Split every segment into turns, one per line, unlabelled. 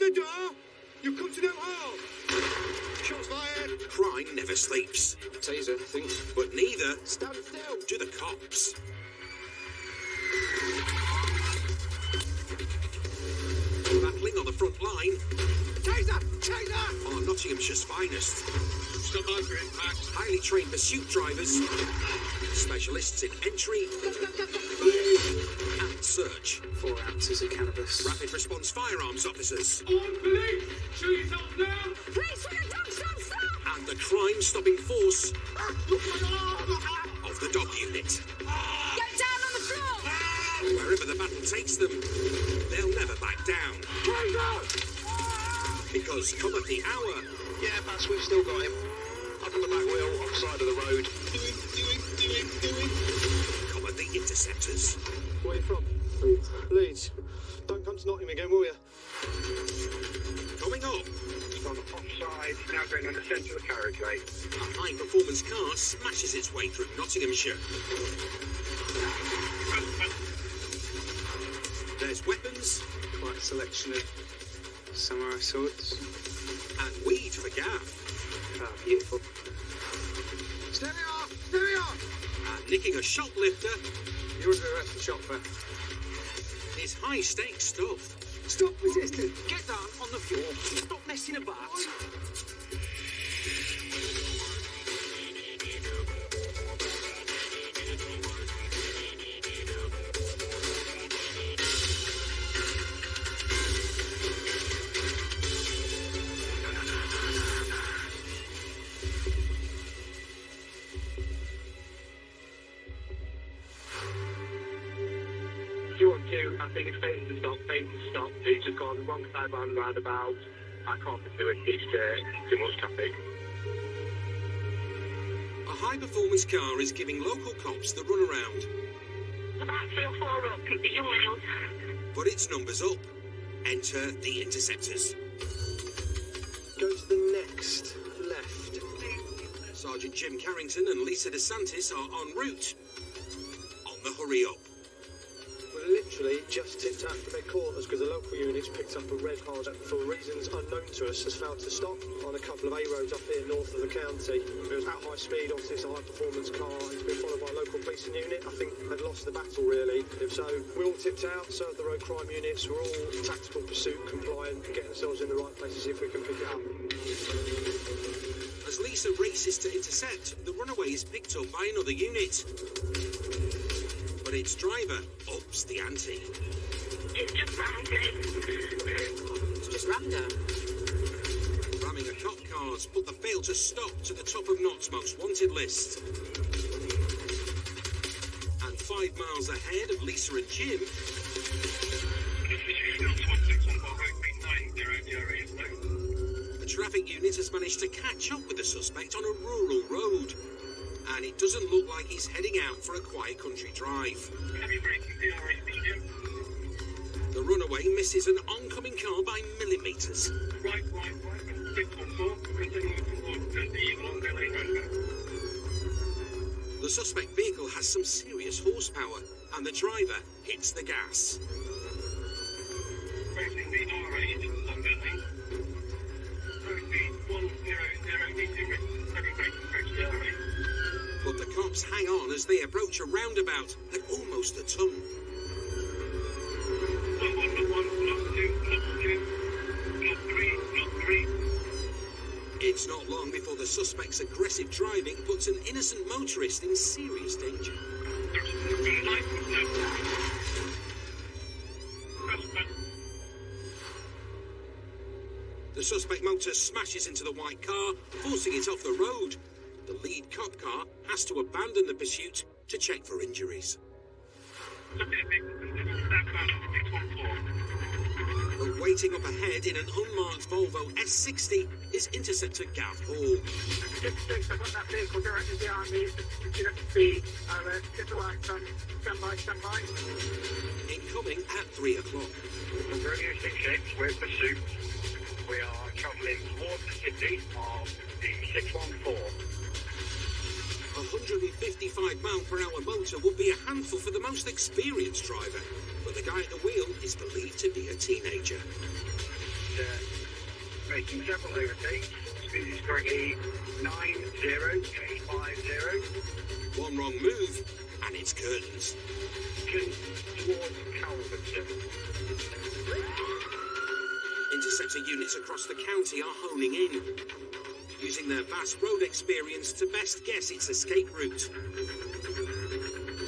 the door! You come to no harm! Shots fired!
Crime never sleeps.
Taser, I think.
But neither
Stand still!
do the cops. Battling on the front line
Taser! Taser!
are Nottinghamshire's finest.
Stop by for impact.
Highly trained pursuit drivers, specialists in entry and search,
4 ounces of cannabis.
rapid response firearms officers,
On police! Show yourself now!
Police, when you're done, stop!
and the crime-stopping force
Look my arm!
of the dog unit.
Get down on the floor!
Wherever the battle takes them, they'll never back down.
Taser!
Because come at the hour,
Yeah, Bats, we've still got him. Up on the back wheel, offside of the road.
come at the Interceptors.
Where are you from? Leeds. Don't come to Nottingham again, will you?
Coming up,
On the offside, now going on the centre of the carriageway.
a high-performance car smashes its way through Nottinghamshire. There's weapons
Quite a selection of samurai swords.
and weed for Gav.
Ah, beautiful.
Stay off! Stay off!
And nicking a shoplifter
You're under arrest for shop theft.
is high-stakes stuff.
Stop resisting!
Get down on the floor. Stop messing about.
You want to, I think it's failing to stop. He's just gone wrong side round roundabout. I can't do it. It's too much traffic.
A high-performance car is giving local cops the runaround,
About 3 or 4 up, you will.
but its number's up. Enter the Interceptors.
Go to the next left.
Sergeant Jim Carrington and Lisa DeSantis are en route. On the hurry up.
We're literally just tipped out from headquarters because the local units picked up a red Hard for reasons unknown to us has failed to stop on a couple of A roads up here north of the county. It was at high speed, obviously it's a high performance car. It's been followed by a local policing unit. I think they'd lost the battle really. So we're all tipped out, served the road crime units. We're all tactical pursuit compliant, getting ourselves in the right places if we can pick it up.
As Lisa races to intercept, the runaway is picked up by another unit. But its driver ups the ante.
It's just rambling.
It's just random. Ramming a cop cars, but they fail to stop to the top of Not's most wanted list. And 5 miles ahead of Lisa and Jim, the traffic unit has managed to catch up with the suspect on a rural road. And it doesn't look like he's heading out for a quiet country drive. The runaway misses an oncoming car by millimetres. The suspect vehicle has some serious horsepower, and the driver hits the gas. But the cops hang on as they approach a roundabout at almost a ton. It's not long before the suspect's aggressive driving puts an innocent motorist in serious danger. The suspect motor smashes into the white car, forcing it off the road. The lead cop car has to abandon the pursuit to check for injuries. But waiting up ahead in an unmarked Volvo S60 is Interceptor Gav Hall.
I've got that vehicle directly behind me. It's at speed. Get the lights on. Stand by.
Incoming at 3 o'clock.
Radio 66, we're in pursuit. We are travelling towards the city of the 614.
A 155-mile-per-hour motor would be a handful for the most experienced driver, but the guy at the wheel is believed to be a teenager.
making several overtakes. Speed is currently 90.50.
One wrong move, and it's curtains.
Towards Calverton.
Interceptor units across the county are honing in, using their vast road experience to best guess its escape route.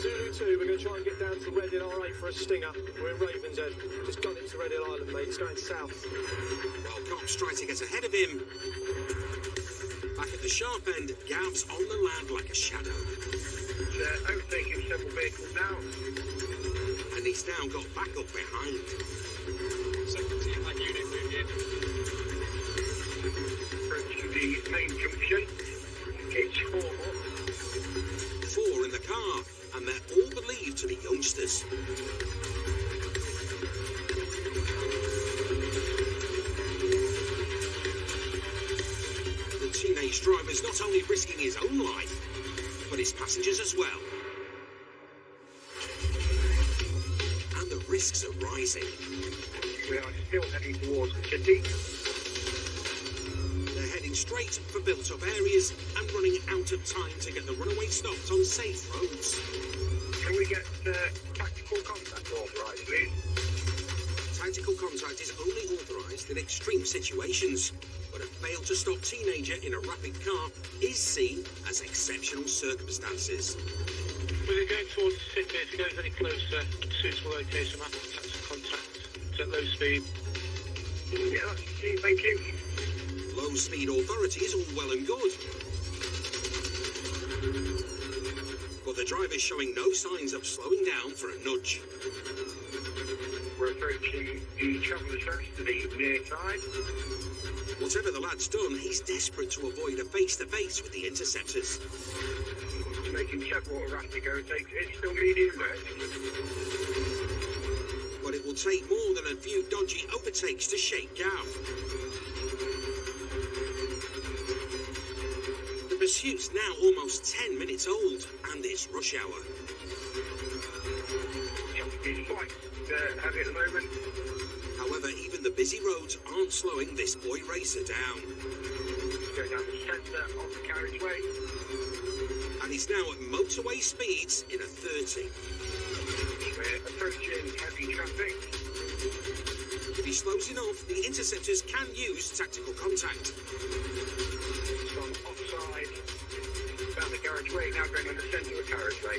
Zulu 2, we're going to try and get down to Reading RA for a stinger. We're in Ravenshead. Just gone into Reading Island, mate. It's going south.
While cops try to get ahead of him, back at the sharp end, Gav's on the land like a shadow.
Overtaking several vehicles now.
And he's now got backup behind.
Second team, that unit moved in.
Approaching the main junction. It's 4 more.
4 in the car, and they're all believed to be youngsters. The teenage driver's not only risking his own life, but his passengers as well. And the risks are rising.
We are still heading towards the city.
They're heading straight for built-up areas and running out of time to get the runaway stopped on safe roads.
Can we get tactical contact authorised, please?
Tactical contact is only authorised in extreme situations, but a failed-to-stop teenager in a rapid car is seen as exceptional circumstances.
With it going towards the city, if it goes any closer, suitable location, after tactical contact. It's at low speed.
Yeah, that's it, thank you.
Low-speed authority is all well and good, but the driver's showing no signs of slowing down for a nudge.
We're approaching the traveller's rest to the near side.
Whatever the lad's done, he's desperate to avoid a face-to-face with the Interceptors.
Making several erratic overtakes. It's still medium red.
But it will take more than a few dodgy overtakes to shake Gav. The pursuit's now almost 10 minutes old, and it's rush hour.
It's quite heavy at the moment.
However, even the busy roads aren't slowing this boy racer down.
Going down the centre of the carriageway.
And he's now at motorway speeds in a 30.
We're approaching heavy traffic.
If he slows enough, the Interceptors can use tactical contact.
From offside, down the carriageway, now going on the centre of the carriageway.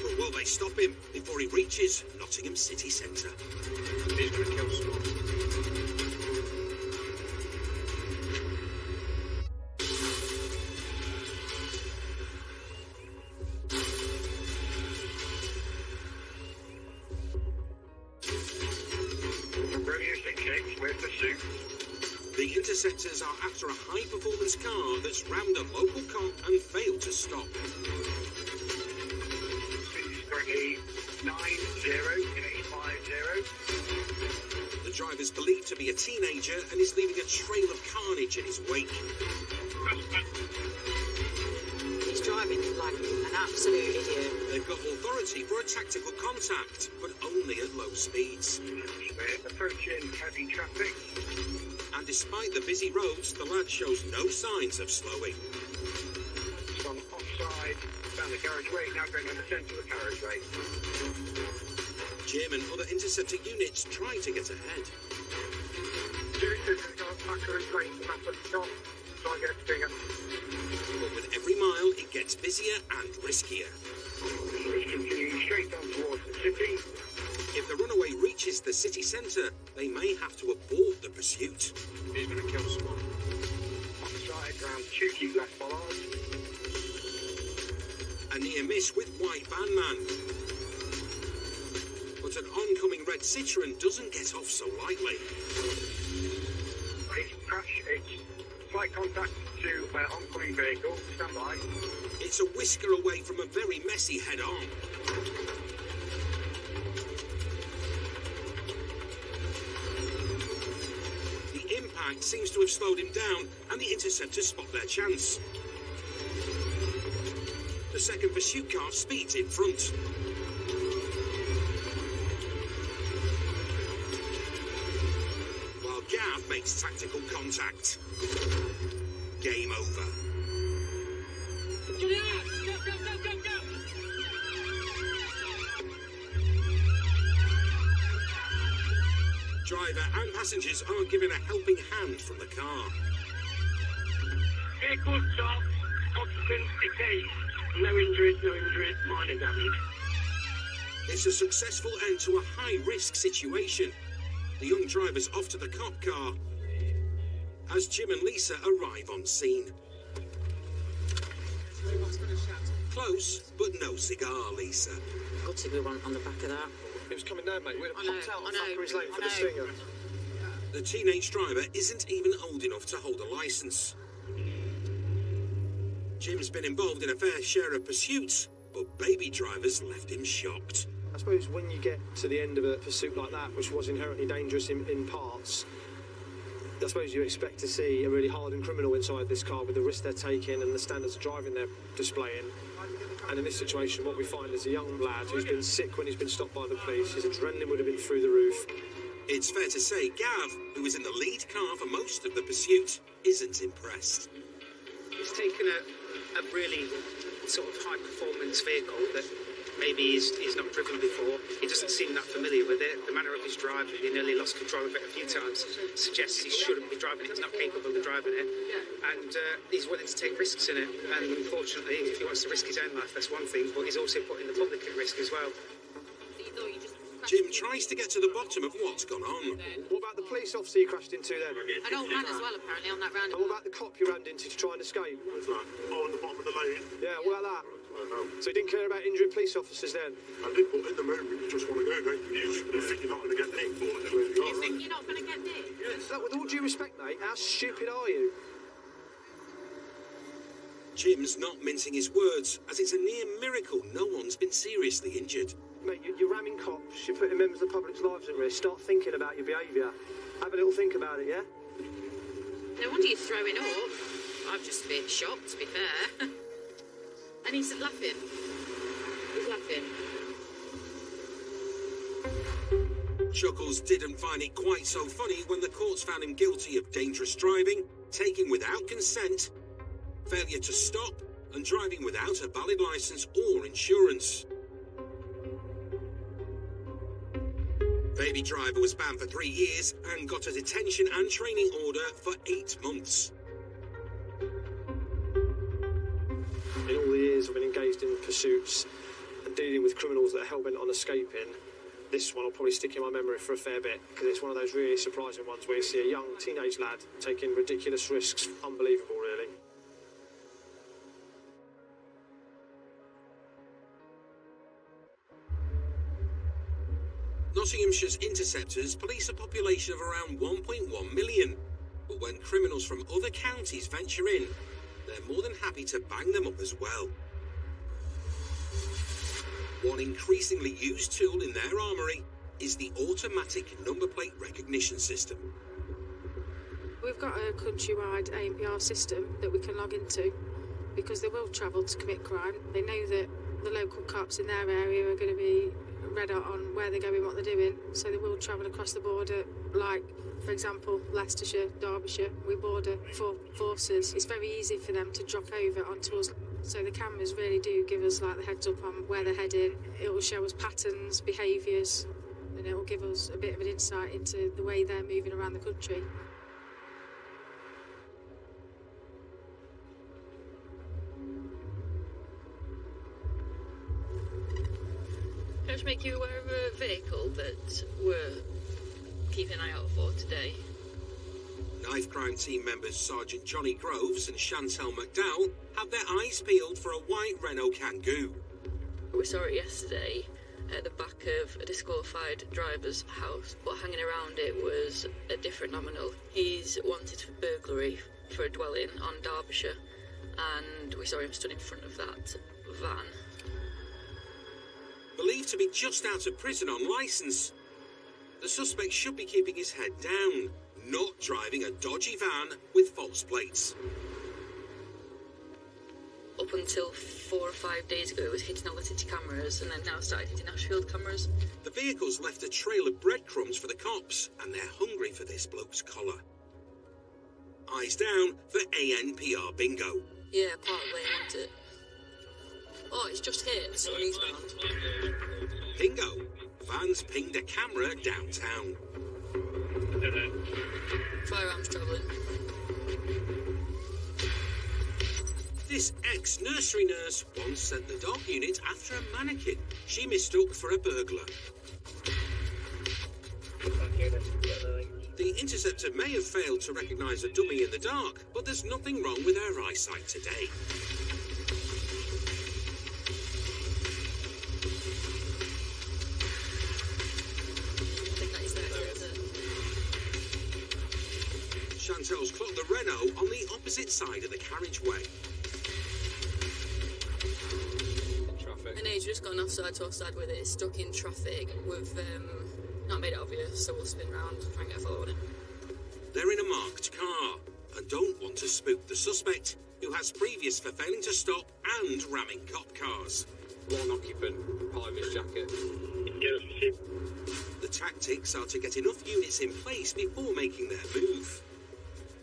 But will they stop him before he reaches Nottingham city centre?
He's going to kill someone.
Radio 66, we're pursuit.
The Interceptors are after a high-performance car that's rammed a local cop and failed to stop.
Speed is currently 90.50.
The driver's believed to be a teenager and is leaving a trail of carnage in his wake.
He's driving like an absolute idiot.
They've got authority for a tactical contact, but only at low speeds.
We're approaching heavy traffic.
And despite the busy roads, the lad shows no signs of slowing.
From offside, down the carriageway, now going on the centre of the carriageway.
Jim and other Interceptor units try to get ahead.
Services have got back to the train, back to the stop. Try and get a stinger.
But with every mile, it gets busier and riskier.
It's continuing straight on towards the city.
If the runaway reaches the city centre, they may have to abort the pursuit.
He's going to kill someone.
Offside, round 2, keep left followed.
A near miss with white van man. But an oncoming red Citroen doesn't get off so lightly.
It's crash, it's slight contact to oncoming vehicle, stand by.
It's a whisker away from a very messy head-on. The impact seems to have slowed him down, and the Interceptors spot their chance. The second pursuit car speeds in front. While makes tactical contact. Game over. Driver and passengers are given a helping hand from the car.
Vehicle stop. Occupants detained. No injuries, minor damage.
It's a successful end to a high-risk situation. The young driver's off to the cop car as Jim and Lisa arrive on scene. Close, but no cigar, Lisa.
Got to be one on the back of that.
It was coming down, mate. We'd have popped out on
I know,
Thackeray's Lane for
I
the
know.
stinger.
The teenage driver isn't even old enough to hold a licence. Jim's been involved in a fair share of pursuits, but baby drivers left him shocked.
I suppose when you get to the end of a pursuit like that, which was inherently dangerous in parts, I suppose you expect to see a really hardened criminal inside this car with the risk they're taking and the standards of driving they're displaying. And in this situation, what we find is a young lad who's been sick when he's been stopped by the police. His adrenaline would have been through the roof.
It's fair to say Gav, who was in the lead car for most of the pursuit, isn't impressed.
He's taken a really sort of high-performance vehicle that maybe he's not driven before. He doesn't seem that familiar with it. The manner of his driving, he nearly lost control of it a few times, suggests he shouldn't be driving it. He's not capable of driving it. And he's willing to take risks in it. And unfortunately, if he wants to risk his own life, that's one thing, but he's also putting the public at risk as well.
Jim tries to get to the bottom of what's gone on.
What about the police officer you crashed into then?
An old man as well, apparently, on that
And
roundabout.
what about the cop you rammed into to try and escape?
What's that? Oh, on the bottom of the lane.
Yeah, what about that?
I don't know.
So you didn't care about injuring police officers then?
I did, but in the moment, you just want to go, don't you? You think you're not going to get nicked, but there you
You
are.
think you're not going to get nicked?
Look, with all due respect, mate, how stupid are you?
Jim's not mincing his words, as it's a near miracle no one's been seriously injured.
Mate, you're ramming cops, you're putting members of the public's lives at risk. Start thinking about your behaviour. Have a little think about it, yeah?
No wonder you're throwing up. I'm just a bit shocked, to be fair. And he's laughing. He's laughing.
Chuckles didn't find it quite so funny when the courts found him guilty of dangerous driving, taking without consent, failure to stop, and driving without a valid licence or insurance. Baby driver was banned for 3 years and got a detention and training order for 8 months.
In all the years I've been engaged in pursuits and dealing with criminals that are hell-bent on escaping, this one will probably stick in my memory for a fair bit, because it's one of those really surprising ones where you see a young teenage lad taking ridiculous risks. Unbelievable, really.
Nottinghamshire's Interceptors police a population of around 1.1 million, but when criminals from other counties venture in, they're more than happy to bang them up as well. One increasingly used tool in their armoury is the automatic number plate recognition system.
We've got a countrywide ANPR system that we can log into, because they will travel to commit crime. They know that the local cops in their area are going to be red hot on where they're going, what they're doing, so they will travel across the border, like, for example, Leicestershire, Derbyshire. We border for forces. It's very easy for them to drop over onto us, so the cameras really do give us like the heads up on where they're heading. It will show us patterns, behaviours, and it will give us a bit of an insight into the way they're moving around the country.
Can I just make you aware of a vehicle that we're keeping an eye out for today?
Knife crime team members Sergeant Johnny Groves and Chantel McDowell have their eyes peeled for a white Renault Kangoo.
We saw it yesterday at the back of a disqualified driver's house, but hanging around it was a different nominal. He's wanted for burglary for a dwelling on Derbyshire, and we saw him stood in front of that van.
Believed to be just out of prison on licence, the suspect should be keeping his head down, not driving a dodgy van with false plates.
Up until 4 or 5 days ago, it was hitting all the city cameras, and then now started hitting Ashfield cameras.
The vehicle's left a trail of breadcrumbs for the cops, and they're hungry for this bloke's collar. eyes down for ANPR bingo.
Yeah, part of the way I want it. Oh, it's just hit, so he's bound.
Bingo. Vans pinged a camera downtown.
Firearms travelling.
This ex-nursery nurse once sent the dog unit after a mannequin she mistook for a burglar. The Interceptor may have failed to recognise a dummy in the dark, but there's nothing wrong with her eyesight today. Chantel's clocked the Renault on the opposite side of the carriageway.
And he's just gone offside to offside with it. It's stuck in traffic. We've not made it obvious, so we'll spin round, try and get a follow on it.
They're in a marked car and don't want to spook the suspect, who has previous for failing to stop and ramming cop cars.
One occupant, part of his jacket.
The tactics are to get enough units in place before making their move.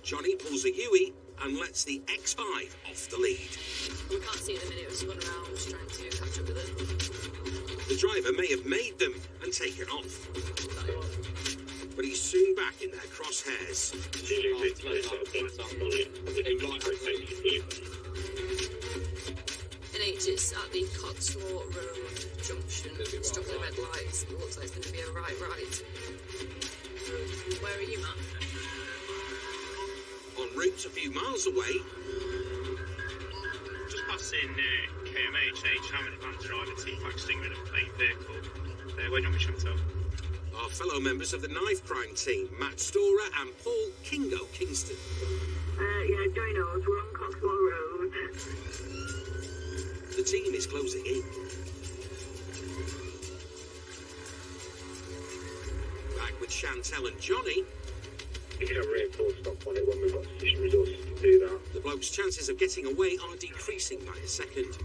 Johnny pulls a Huey and lets the X5 off the lead.
You can't see it at the minute, it was spun around, just trying to catch up with it.
The driver may have made them and taken off, but he's soon back in their crosshairs.
NH is at the Cotswold Road junction, stuck at the red lights. It looks like it's going to be a right. Where are you, Matt?
En route a few miles away,
just passing KMH, Hammond van driver, T-Pack Stinger in a plate vehicle. Waiting on me, Chantel.
are fellow members of the knife crime team, Matt Storer and Paul Kingo Kingston.
Yeah, going on. We're on Cotswold Road.
The team is closing in. Back with Chantel and Johnny.
You can reinforce stop on it when we've got sufficient resources to do that.
The bloke's chances of getting away are decreasing by a second.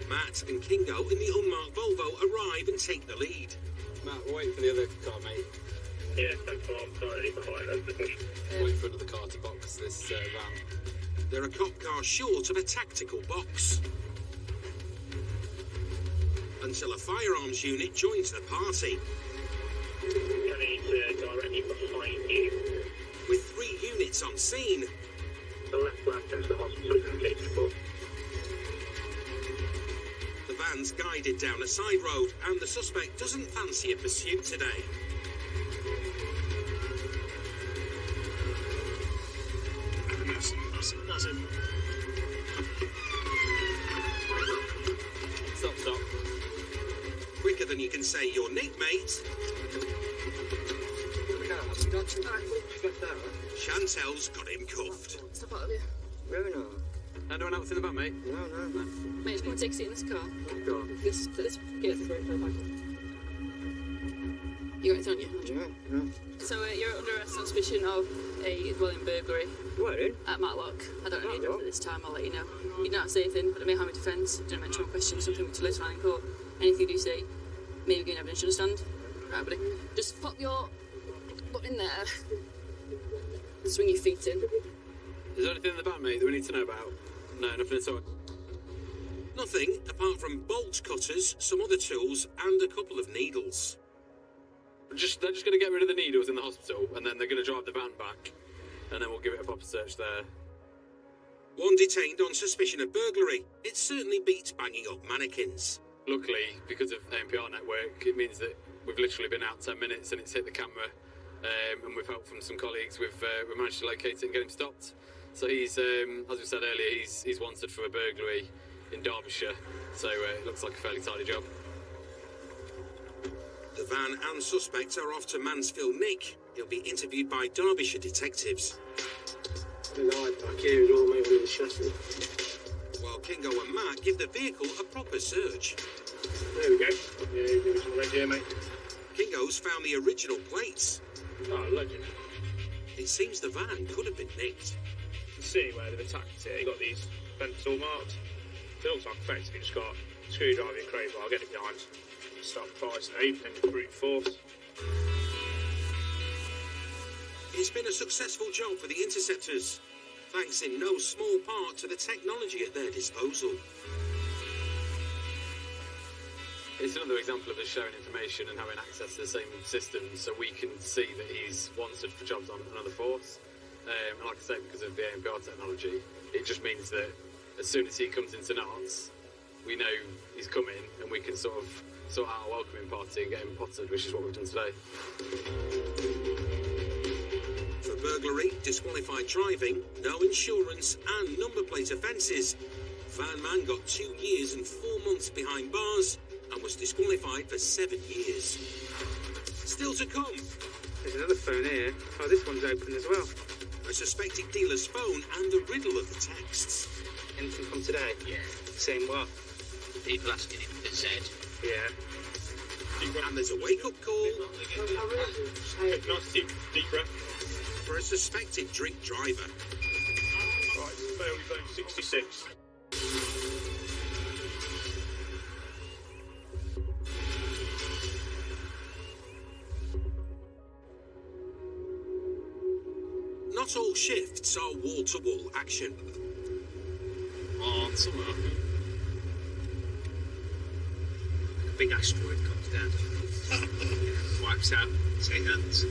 Matt and Kingo in the unmarked Volvo arrive and take the lead.
Matt, we're waiting for the other car, mate.
Yeah, thanks for slightly behind us.
Waiting for another car to box this van.
They're a cop car short of a tactical box. Until a firearms unit joins the party.
Coming directly behind you.
With 3 units on scene.
The left is the hospital capable.
The van's guided down a side road and the suspect doesn't fancy a pursuit today.
That's it.
Stop.
Quicker than you can say your nick, mate. Chantel's got him cuffed.
Step out of here.
Anyone else in the van, mate?
No.
Mate, just come and take a seat in this car.
Go.
This very back. You got it on you?
Yeah.
So you're under arrest on suspicion of a dwelling burglary.
Where in?
At Matlock. I don't know you at this time, I'll let you know. You don't have to say anything, but it may harm your defence. Don't mention one question, something to later on in court. Anything you do say, maybe gain evidence, you understand? Right, buddy. Just pop your butt in there. And swing your feet in.
Is there anything in the van, mate, that we need to know about? No, nothing at all.
Nothing apart from bolt cutters, some other tools, and a couple of needles.
They're just going to get rid of the needles in the hospital, and then they're going to drive the van back, and then we'll give it a proper search there.
One detained on suspicion of burglary. It certainly beats banging up mannequins.
Luckily, because of ANPR network, it means that we've literally been out 10 minutes and it's hit the camera, and with help from some colleagues, we've managed to locate it and get him stopped. So he's, as we said earlier, he's wanted for a burglary in Derbyshire, so it looks like a fairly tidy job.
The van and suspect are off to Mansfield Nick. He'll be interviewed by Derbyshire detectives.
Back here as well, mate, under the chassis.
While Kingo and Matt give the vehicle a proper search.
There we go. Yeah, give me some red here, mate.
Kingo's found the original plates.
Oh, legend.
It seems the van could have been nicked.
You can see where they've attacked it. You got these pencil marks. It looks like effectively just got a screwdriver and crowbar. I'll get it behind. Stop pricing, even in brute force.
It's been a successful job for the Interceptors, thanks in no small part to the technology at their disposal.
It's another example of us sharing information and having access to the same system so we can see that he's wanted for jobs on another force. And like I say, because of the ANPR technology, it just means that as soon as he comes into knots, we know he's coming and we can sort out a welcoming party and get him potted, which is what we've done today.
For burglary, disqualified driving, no insurance and number plate offences, Van Man got 2 years and 4 months behind bars and was disqualified for 7 years. Still to come.
There's another phone here. Oh, this one's open as well.
A suspected dealer's phone and the riddle of the texts.
Anything from today?
Yeah.
Saying what?
People asking him for Z.
Yeah.
And there's a wake-up call
Nice deep breath.
for a suspected drink driver.
Right, fairly zone 66.
Not all shifts are wall-to-wall action.
On somewhere.
A big asteroid comes down. Wipes out 8 hands.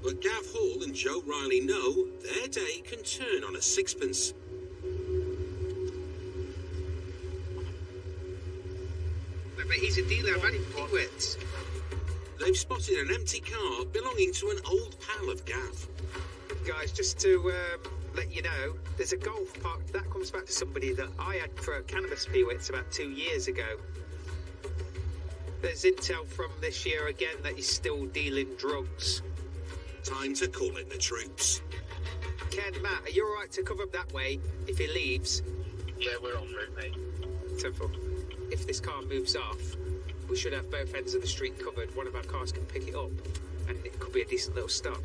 But Gav Hall and Joe Riley know their day can turn on a sixpence.
But he's a dealer of any peewits.
They've spotted an empty car belonging to an old pal of Gav.
Guys, just to let you know, there's a golf park that comes back to somebody that I had for cannabis peewits about 2 years ago. There's intel from this year again that he's still dealing drugs.
Time to call in the troops.
Ken, Matt, are you alright to cover him that way if he leaves?
Yeah, we're en route, mate.
Simple. If this car moves off, we should have both ends of the street covered. One of our cars can pick it up, and it could be a decent little stop.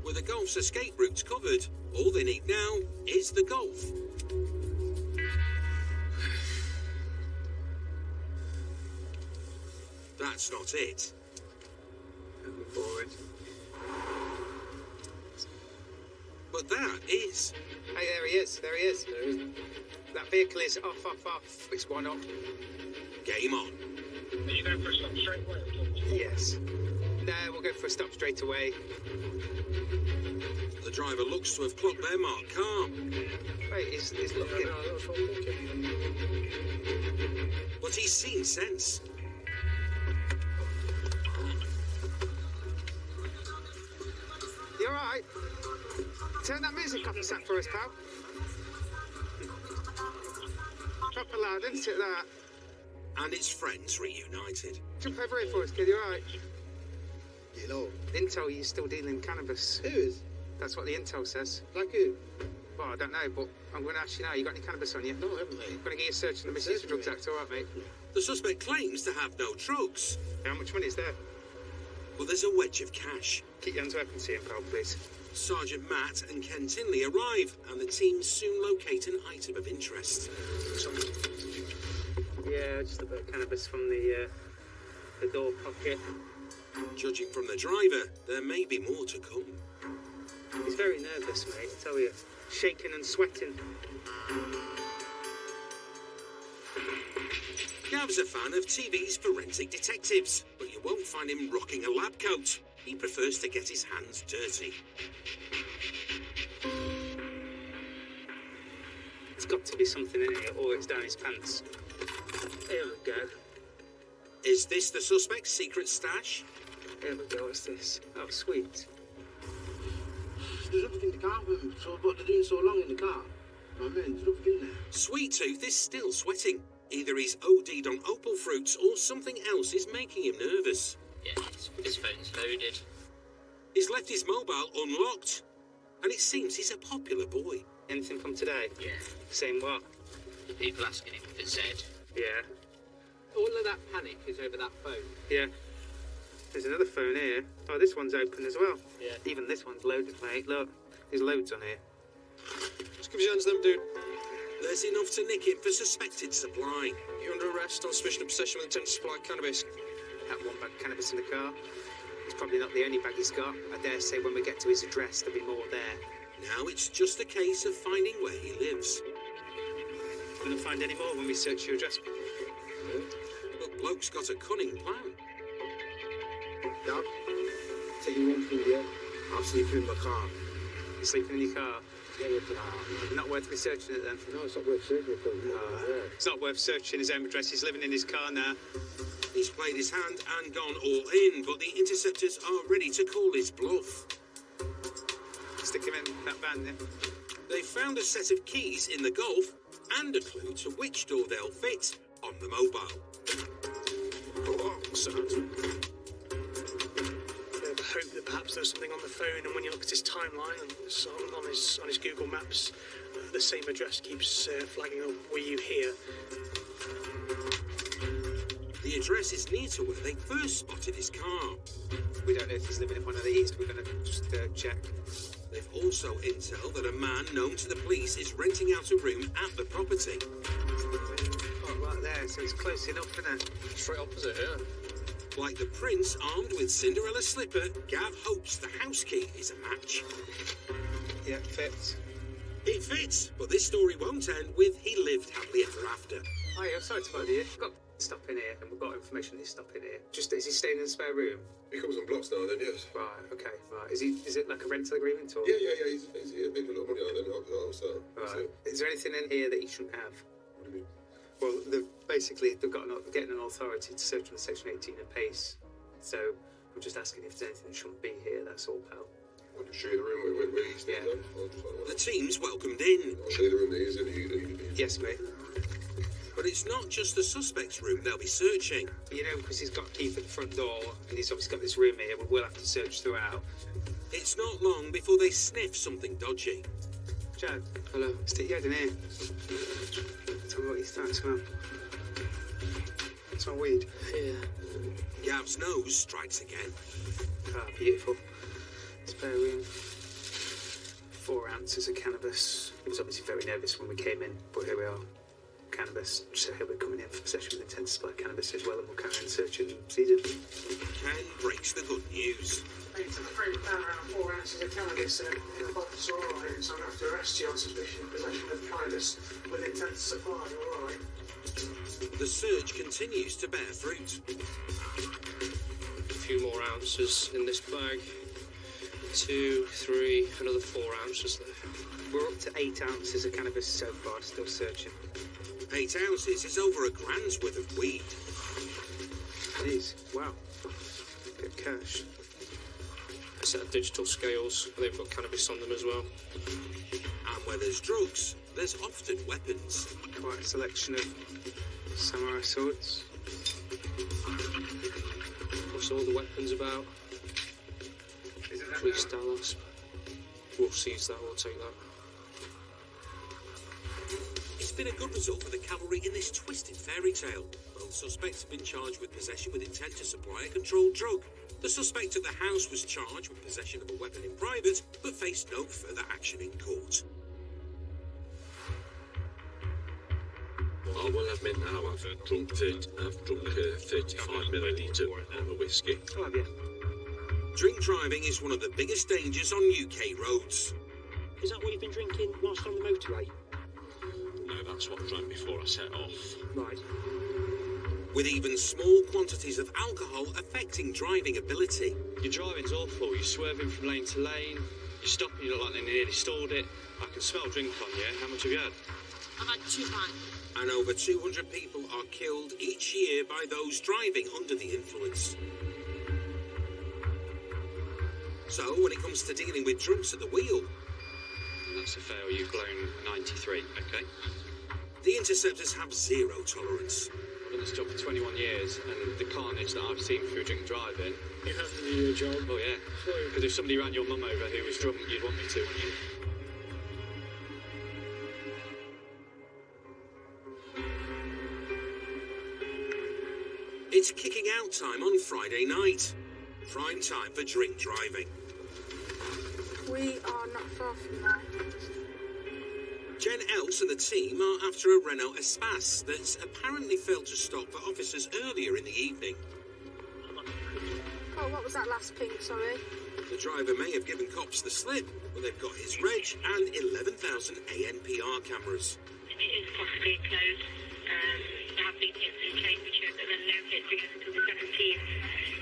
With the Golf's escape routes covered, all they need now is the Golf. That's not it.
Moving forward.
But that is.
Hey, there he is. There he is. That vehicle is off. It's one up.
Game on.
Are you going for a stop straight away?
Yes. No, we'll go for a stop straight away.
The driver looks to have clocked their marked car.
Wait, he's looking.
But he's seen sense.
You alright? Turn that music up a sec for us, pal. Proper loud, isn't it, that?
And his friends reunited.
Jump over here for us, kid, you alright?
You know.
Intel, you're still dealing cannabis.
Who is?
That's what the intel says.
Like who?
Well, I don't know, but I'm going to ask you now. You got any cannabis on you?
No, haven't they?
I'm going to get you searching the Misuse of Drugs Act, alright, mate?
The suspect claims to have no drugs.
How much money is there?
But there's a wedge of cash.
Keep your hands open to him, pal, please.
Sergeant Matt and Ken Tinley arrive, and the team soon locate an item of interest.
Yeah, just a bit of cannabis from the door pocket.
Judging from the driver, there may be more to come.
He's very nervous, mate, I tell you. Shaking and sweating.
Gav's a fan of TV's forensic detectives, but you won't find him rocking a lab coat. He prefers to get his hands dirty.
It's got to be something in here, or it's down his pants. Here we go.
Is this the suspect's secret stash?
Here we go, what's this? Oh, sweet.
There's nothing in the car, so what they're doing so long in the car. I mean, there's nothing in there.
Sweet Tooth is still sweating. Either he's OD'd on opal fruits or something else is making him nervous.
Yeah, his phone's loaded.
He's left his mobile unlocked, and it seems he's a popular boy.
Anything from today?
Yeah.
Saying what?
People asking him for Z.
Yeah.
All of that panic is over that phone.
Yeah. There's another phone here. Oh, this one's open as well.
Yeah.
Even this one's loaded, mate. Look, there's loads on here.
Just give your hands to them, dude.
There's enough to nick him for suspected supply.
You're under arrest on suspicion of possession with intent to supply cannabis.
Had one bag of cannabis in the car. It's probably not the only bag he's got. I dare say when we get to his address, there'll be more there.
Now it's just a case of finding where he lives.
We're going to find any more when we search your address.
But bloke's got a cunning plan.
Dad, taking one food, yeah? I'm sleeping in my car.
You're sleeping in your car?
Yeah.
Not worth researching it then?
No, it's not worth searching because
It's not worth searching his home address. He's living in his car now.
He's played his hand and gone all in, but the Interceptors are ready to call his bluff.
Stick him in that van then.
They found a set of keys in the Golf and a clue to which door they'll fit on the mobile.
Hope that perhaps there's something on the phone, and when you look at his timeline and on his Google Maps, the same address keeps flagging up. Were you here?
The address is near to where they first spotted his car.
We don't know if he's living in one of these. We're going to just check.
They've also intel that a man known to the police is renting out a room at the property.
Oh, right there. So it's close enough, isn't it?
Straight opposite here.
Like the prince armed with Cinderella's slipper, Gav hopes the house key is a match.
Yeah, it fits.
It fits, but this story won't end with he lived happily ever after.
Oh, yeah, sorry to bother you. We've got stop in here, and we've got information that he's stopping here. Just, is he staying in the spare room?
He comes and blocks now and then, yes.
Right, okay, right. Is it like a rental agreement, or?
Yeah. He's making a lot of money out of them, so.
Right. Is there anything in here that he shouldn't have?
What do you mean?
Well, they're getting an authority to search on Section 18 of PACE. So I'm just asking if there's anything that shouldn't be here, that's all, pal.
Want to show you the room where he's staying?
Yeah. The team's welcomed in.
I'll show you the room that he's in.
Yes, mate.
But it's not just the suspect's room they'll be searching.
You know, because he's got a key for the front door, and he's obviously got this room here, but we'll have to search throughout.
It's not long before they sniff something dodgy.
Joe. Hello. Stick your head in here. Tell me what you starting to smell. Smell weed?
Yeah.
Gav's nose strikes again.
Ah, beautiful. Spare room. 4 ounces of cannabis. He was obviously very nervous when we came in, but here we are. Cannabis. So he'll be coming in for possession with intent to supply cannabis as well, and we'll carry on searching and seizing.
Ken breaks the good news.
Mate, to the frame found around 4 ounces of cannabis in a box, alright, so I'm going to have to arrest you on suspicion of possession of cannabis with intent to supply, alright?
The search continues to bear fruit.
A few more ounces in this bag. 2, 3, another 4 ounces there.
We're up to 8 ounces of cannabis so far, still searching.
8 ounces is over $1,000's worth of weed.
It is. Wow. Bit of cash.
A set of digital scales. They've got cannabis on them as well.
And where there's drugs, there's often weapons.
Quite a selection of samurai swords.
What's all the weapons about? Police Dallas. We'll seize that, we'll take that.
It's been a good result for the cavalry in this twisted fairy tale. Both suspects have been charged with possession with intent to supply a controlled drug. The suspect at the house was charged with possession of a weapon in private, but faced no further action in court.
I will admit now I've drunk 35 millilitre of a whiskey.
Oh, have you?
Drink driving is one of the biggest dangers on UK roads.
Is that what you've been drinking whilst on the motorway?
No, that's what I drank before I set off.
Right.
With even small quantities of alcohol affecting driving ability.
Your driving's awful. You're swerving from lane to lane. You're stopping, you look like they nearly stalled it. I can smell drink on you. How much have you had?
I've had 2 pints.
And over 200 people are killed each year by those driving under the influence. So, when it comes to dealing with drunks at the wheel...
That's a fail. You've blown 93, OK?
The Interceptors have zero tolerance.
I've done this job for 21 years, and the carnage that I've seen through drink driving...
You have to do your job.
Oh, yeah. Because if somebody ran your mum over who was drunk, you'd want me to, wouldn't you?
It's kicking out time on Friday night. Prime time for drink driving.
We are not far from there.
Jen Elts and the team are after a Renault Espace that's apparently failed to stop for officers earlier in the evening.
Oh, what was that last ping, sorry.
The driver may have given cops the slip, but they've got his reg and 11,000 ANPR cameras.
It is possibly closed. There have been hits in Cambridgeshire, but then no hits again until the 17th.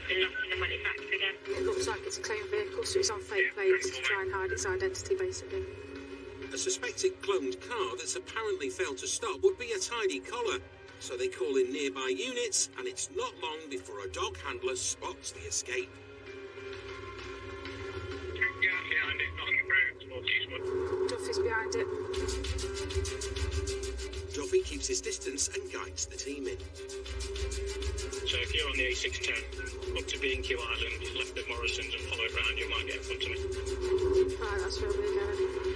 They're locking them when it's active again.
It looks like it's a cloned vehicle, so it's on fake plates to try and hide its identity, basically.
A suspected cloned car that's apparently failed to stop would be a tidy collar, so they call in nearby units, and it's not long before a dog handler spots the escape.
Behind it, Nottingham Road,
Duffy's behind it.
Duffy keeps his distance and guides the team in.
So if you're on the A610, up to B&Q Island, left at Morrison's and follow it round, you might get in front of me.
Right, that's where we're going.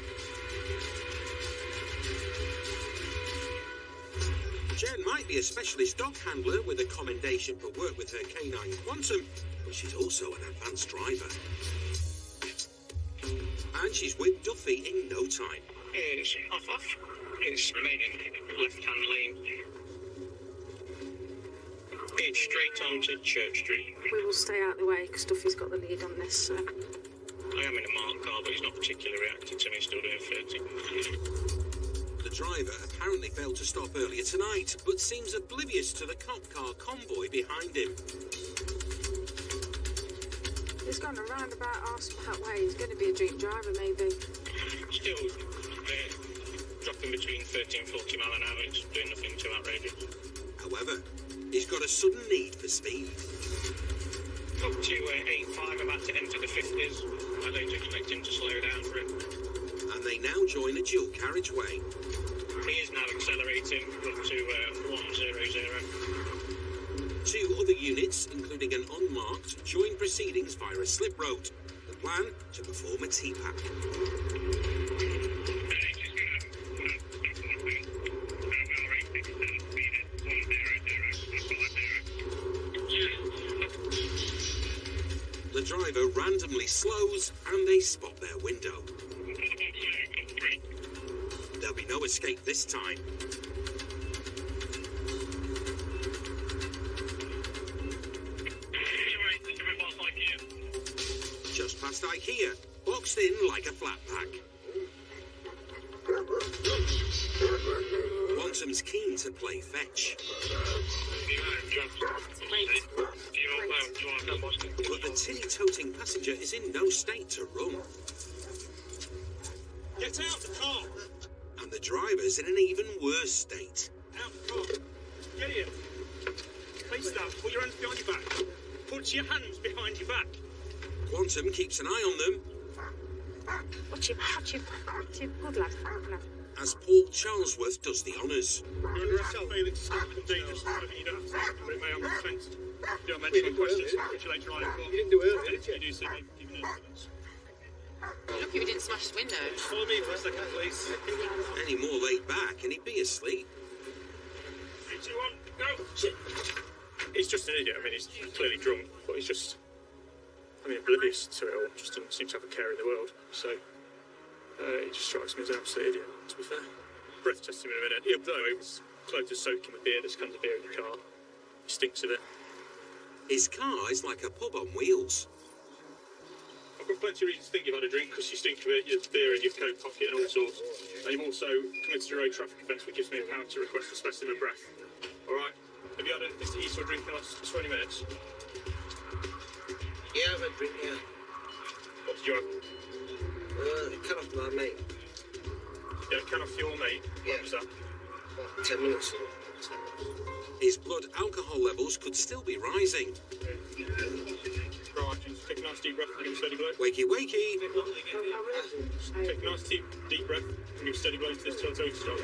Jen might be a specialist dog handler with a commendation for work with her canine Quantum, but she's also an advanced driver. And she's with Duffy in no time.
It's off. It's remaining left-hand lane. It's straight on to Church Street.
We will stay out of the way because Duffy's got the lead on this, so.
I am in a marked car, but he's not particularly reacting to me, still doing 30.
The driver apparently failed to stop earlier tonight, but seems oblivious to the cop car convoy behind him.
He's gone a roundabout arse-about way. He's going to be a drink driver, maybe.
Still dropping between 30 and 40 mile an hour. It's doing nothing too outrageous.
However, he's got a sudden need for speed.
Up to 85, about to enter the 50s. I don't expect him to slow down for it.
And they now join a dual carriageway.
He is now accelerating up to 100.
Two other units, including an unmarked, join proceedings via a slip road. The plan to perform a T-pack. The driver randomly slows and they spot their window. There'll be no escape this time. Just past IKEA, boxed in like a flat pack. Quantum's keen to play fetch. But the tinny-toting passenger is in no state to run.
Get out the car!
And the driver's in an even worse state.
Out the car! Get here! Face that, put your hands behind your back. Put your hands behind your back.
Quantum keeps an eye on them.
Watch him. Good lad.
As Paul Charlesworth does the honours.
You're under arrest for failing to stop and dangerous driving. You don't have to stop, but it may have offence. You don't mention my questions, which later on in court. You didn't do it, did you? You do see me giving evidence.
Lucky we didn't smash the window.
Follow me for a second, please.
Any more laid back and he'd be asleep.
3, 2, 1, go! He's just an idiot. I mean, he's clearly drunk, but he's just, oblivious to it all. Just doesn't seem to have a care in the world. So, he just strikes me as an absolute idiot, to be fair. Breath test him in a minute. Although his clothes are soaking with beer, there's cans of beer in the car. He stinks of it.
His car is like a pub on wheels.
I've got plenty of reasons to think you've had a drink because you stink of it, your beer in your coat pocket and all sorts. And you've also committed a road traffic offence which gives me a pound to request a specimen of breath. Alright? Have you had anything to eat or drink in the last 20 minutes?
Yeah, I've had a drink, yeah.
What did you have?
A can off my mate.
Yeah, a can off your mate?
Yeah.
What was that?
About 10 minutes.
His blood alcohol levels could still be rising.
Right, just take a nice deep breath and give a steady blow.
Wakey, wakey.
Take a nice deep breath and give a steady blow to this till I tell you to stop.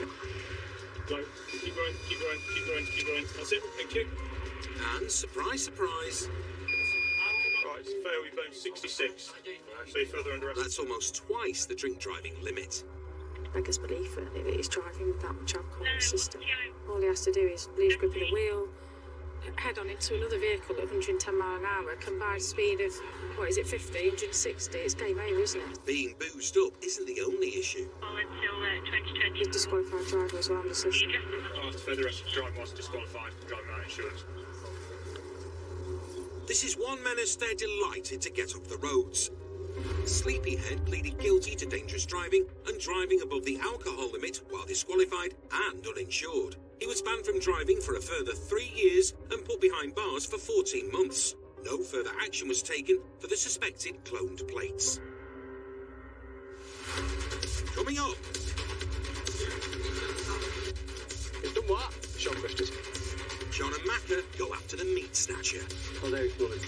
Blow. Keep going, keep going, keep going, keep going. That's it, thank you.
And surprise, surprise.
Right, it's a fail, we've blown 66. So you're further under arrest.
That's almost twice the drink driving limit.
Beggars belief really that he's driving with that much alcohol in the system. All he has to do is lose grip of the wheel, head on into another vehicle at 110 mile an hour, combined speed of, 50, 160, it's game over, isn't it?
Being boozed up isn't the only issue.
He's a disqualified driver as well on the system.
I'll have to further arrest the driver whilst disqualified from driving without insurance.
This is one menace they're delighted to get off the roads. Sleepyhead pleaded guilty to dangerous driving and driving above the alcohol limit while disqualified and uninsured. He was banned from driving for a further 3 years and put behind bars for 14 months. No further action was taken for the suspected cloned plates. Coming up.
He's done what? Shoplifters.
John and Macca go after the meat snatcher.
Oh, there he's coming.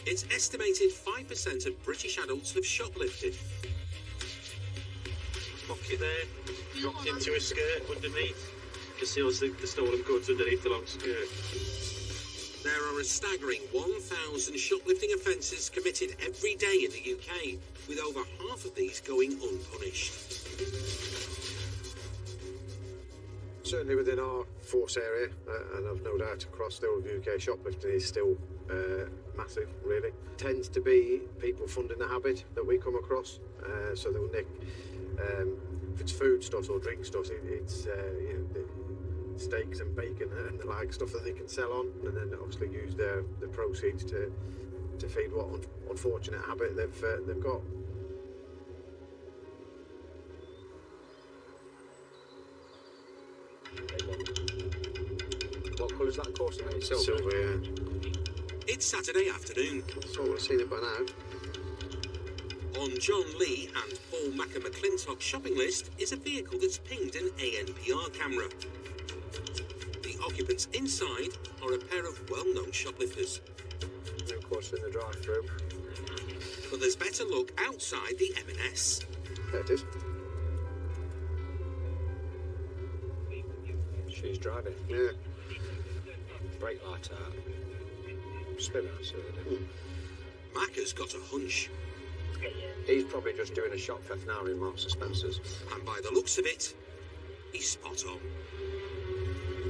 It's estimated 5% of British adults have shoplifted.
Pocket there, dropped into a skirt underneath. Conceals the stolen goods underneath the long skirt.
There are a staggering 1,000 shoplifting offences committed every day in the UK, with over half of these going unpunished.
Certainly within our force area, and I've no doubt across the whole of the UK, shoplifting is still massive, really. Tends to be people funding the habit that we come across, so they'll nick, if it's food stuff or drink stuff, it's the steaks and bacon and the like stuff that they can sell on, and then obviously use the proceeds to feed what unfortunate habit they've got. What colour's that course mate? Silver, yeah.
It's Saturday afternoon.
So we've seen it by now.
On John Lee and Paul Macca McClintock's shopping list is a vehicle that's pinged an ANPR camera. The occupants inside are a pair of well-known shoplifters.
No course in the drive-through.
But there's better look outside the M&S.
There it is. She's driving. Yeah. Brake light out. Spin out, so
Macca's got a hunch.
He's probably just doing a shop theft now in Marks and Spencer's.
And by the looks of it, he's spot on.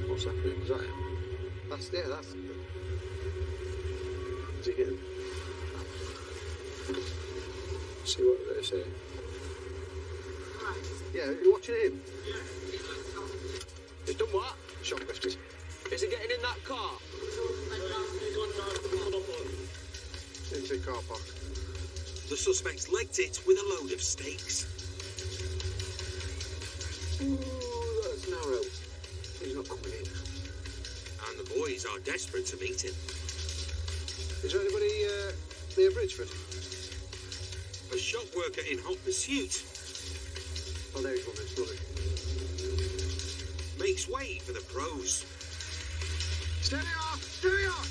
What's happening? Is that him? That's... Is he him? See what they're saying. Yeah, you're watching him? He's done what? Shoplifters. Is he getting in that car? Into the car park.
The suspects legged it with a load of steaks.
Ooh, that's narrow. He's not coming in.
And the boys are desperate to meet him.
Is there anybody near Bridgeford?
A shop worker in hot pursuit.
Oh, there he's running, slowly.
Makes way for the pros.
Steady off! Steady off!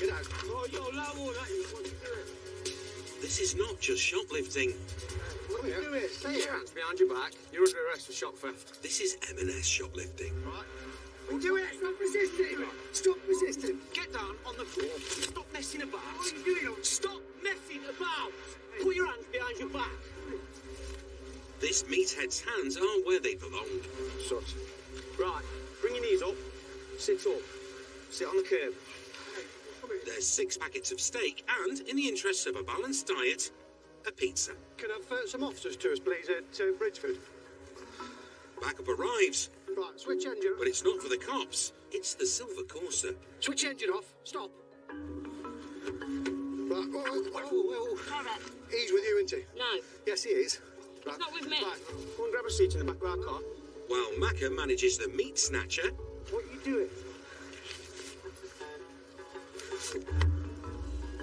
Get out. Oh, yo, low that you want to do it.
This is not just shoplifting.
Come here. Do it. Stay here. Hands behind your back. You're under arrest for shop theft.
This is M&S shoplifting.
Right. Well, do it. Stop resisting. Stop resisting. Get down on the floor. Stop messing about. What are you doing? Stop messing about. Put your hands behind your back.
This meathead's hands aren't where they belong.
Sut. Right. Bring your knees up. Sit up. Sit on the curb.
There's 6 packets of steak and, in the interests of a balanced diet, a pizza.
Can I have some officers to us, please, at Bridgeford?
Backup arrives.
Right, switch engine.
But it's not for the cops. It's the Silver Corsa.
Switch engine off. Stop. Right, whoa. He's with you, isn't he?
No.
Yes, he is. Right.
He's not with me.
Right, go and grab a seat in the back of our car.
While Macca manages the meat snatcher.
What are you doing?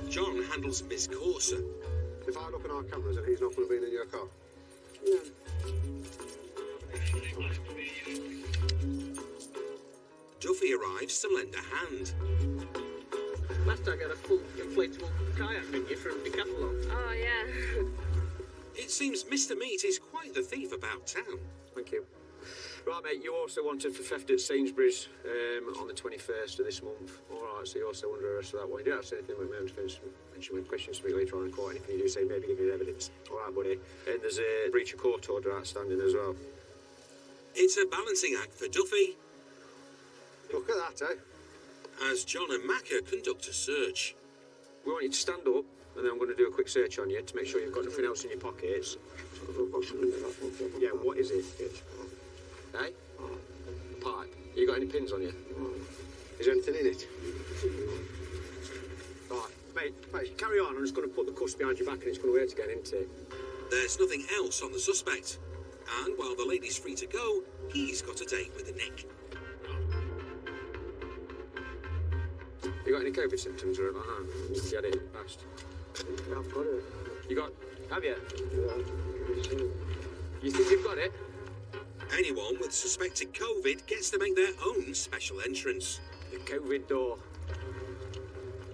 John handles Miss Corsa.
If I look at our cameras and he's not going to be in your car.
No.
Duffy arrives to lend a hand.
Last I got a full inflatable kayak, didn't you, from Decathlon?
Oh, yeah.
It seems Mr. Meat is quite the thief about town.
Thank you. Right, mate, you also wanted for theft at Sainsbury's on the 21st of this month. All right, so you're also under arrest for that one. You don't have to say anything with me. I'm just going to mention with questions to me later on in court. Anything you do say, maybe give me evidence. All right, buddy. And there's a breach of court order outstanding as well.
It's a balancing act for Duffy.
Look at that, eh?
As John and Macca conduct a search.
We want you to stand up, and then I'm going to do a quick search on you to make sure you've got nothing else in your pockets. Yeah, what is it? Eh? A pipe. You got any pins on you? Is there anything in it? Right, mate, carry on. I'm just going to put the cuffs behind your back and it's going to hurt to get into it.
There's nothing else on the suspect. And while the lady's free to go, he's got a date with Nick.
You got any COVID symptoms or anything like that? You had it in the past?
Yeah, I've got it.
You got... Have you?
Yeah.
You think you've got it?
Anyone with suspected COVID gets to make their own special entrance.
The COVID door.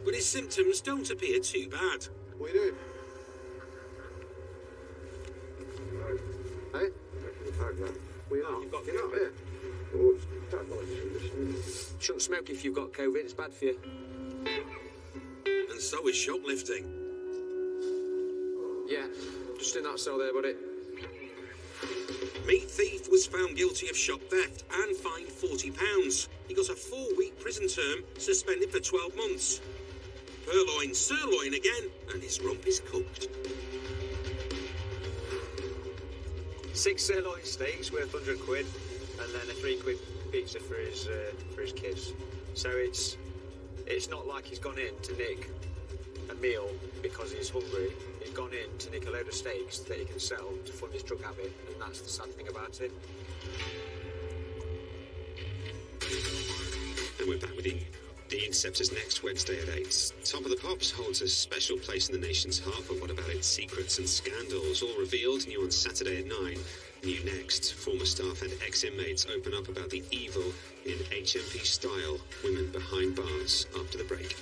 But his symptoms don't appear too bad.
What are you doing? Hey?
You're not
here.
Shouldn't smoke if you've got COVID, it's bad for you.
And so is shoplifting.
Yeah, just in that cell there, buddy.
Meat thief was found guilty of shop theft and fined £40. He got a 4-week prison term, suspended for 12 months. Purloin sirloin again, and his rump is cooked.
6 sirloin steaks worth £100, and then a £3 pizza for his kids. So it's not like he's gone in to nick a meal because he's hungry. He's gone in to nick a load of steaks that he can sell to fund his drug habit, and that's the sad thing about it.
And we're back with the Interceptors next Wednesday at 8. Top of the Pops holds a special place in the nation's heart, but what about its secrets and scandals? All revealed, new on Saturday at 9. New next, former staff and ex-inmates open up about the evil in HMP style, women behind bars, after the break.